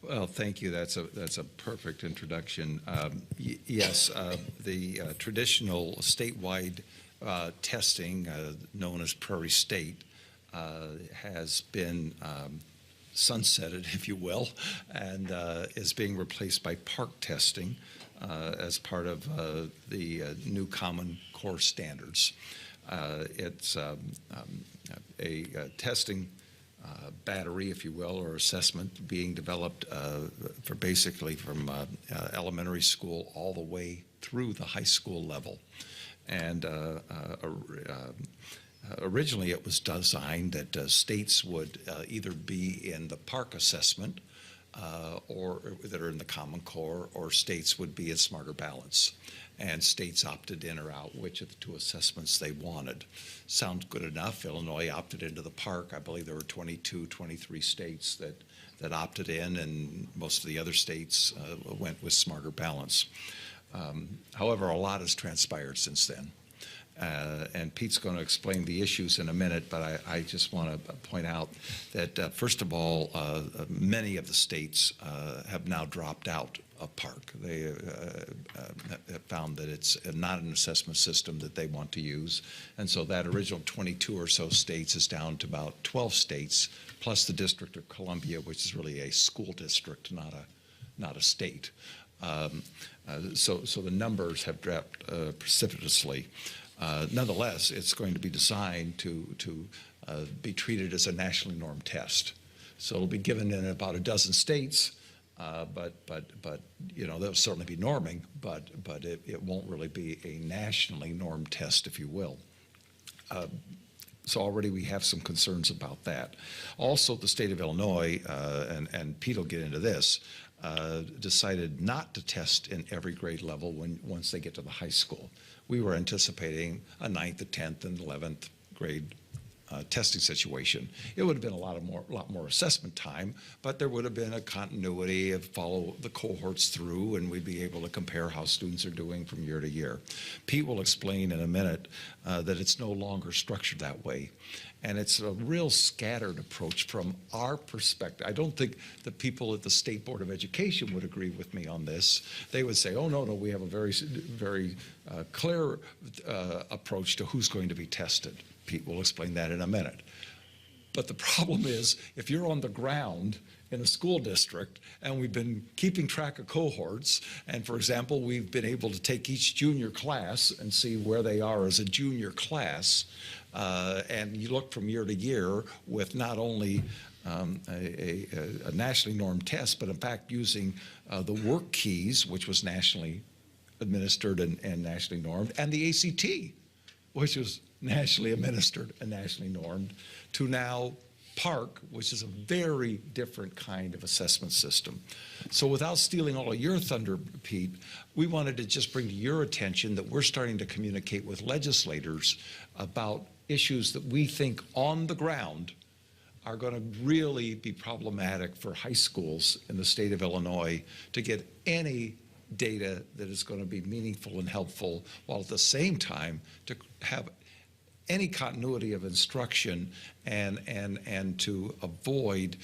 Well, thank you. That's a perfect introduction. Yes, the traditional statewide testing, known as Prairie State, has been sunsetted, if you will, and is being replaced by PARCC testing as part of the new Common Core standards. It's a testing battery, if you will, or assessment being developed for basically from elementary school all the way through the high school level. And originally it was designed that states would either be in the PARCC assessment or that are in the Common Core, or states would be in Smarter Balance. And states opted in or out which of the two assessments they wanted. Sounds good enough. Illinois opted into the PARCC. I believe there were 22, 23 states that opted in, and most of the other states went with Smarter Balance. However, a lot has transpired since then. And Pete's going to explain the issues in a minute, but I just want to point out that, first of all, many of the states have now dropped out of PARCC. They have found that it's not an assessment system that they want to use. And so that original 22 or so states is down to about 12 states, plus the District of Columbia, which is really a school district, not a state. So the numbers have dropped precipitously. Nonetheless, it's going to be designed to be treated as a nationally normed test. So it'll be given in about a dozen states, but you know, there'll certainly be norming, but it won't really be a nationally normed test, if you will. So already we have some concerns about that. Also, the state of Illinois, and Pete will get into this, decided not to test in every grade level once they get to the high school. We were anticipating a 9th, a 10th, and 11th grade testing situation. It would have been a lot more assessment time, but there would have been a continuity of follow the cohorts through, and we'd be able to compare how students are doing from year to year. Pete will explain in a minute that it's no longer structured that way. And it's a real scattered approach from our perspective. I don't think the people at the State Board of Education would agree with me on this. They would say, oh, no, we have a very clear approach to who's going to be tested. Pete will explain that in a minute. But the problem is, if you're on the ground in a school district, and we've been keeping track of cohorts, and for example, we've been able to take each junior class and see where they are as a junior class, and you look from year to year with not only a nationally normed test, but in fact using the work keys, which was nationally administered and nationally normed, and the ACT, which was nationally administered and nationally normed, to now PARCC, which is a very different kind of assessment system. So without stealing all of your thunder, Pete, we wanted to just bring to your attention that we're starting to communicate with legislators about issues that we think on the ground are going to really be problematic for high schools in the state of Illinois to get any data that is going to be meaningful and helpful, while at the same time to have any continuity of instruction and to avoid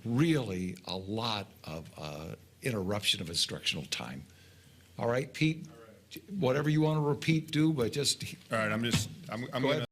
really a lot of interruption of instructional time. All right, Pete? All right. Whatever you want to repeat, do, but just... All right, I'm going to...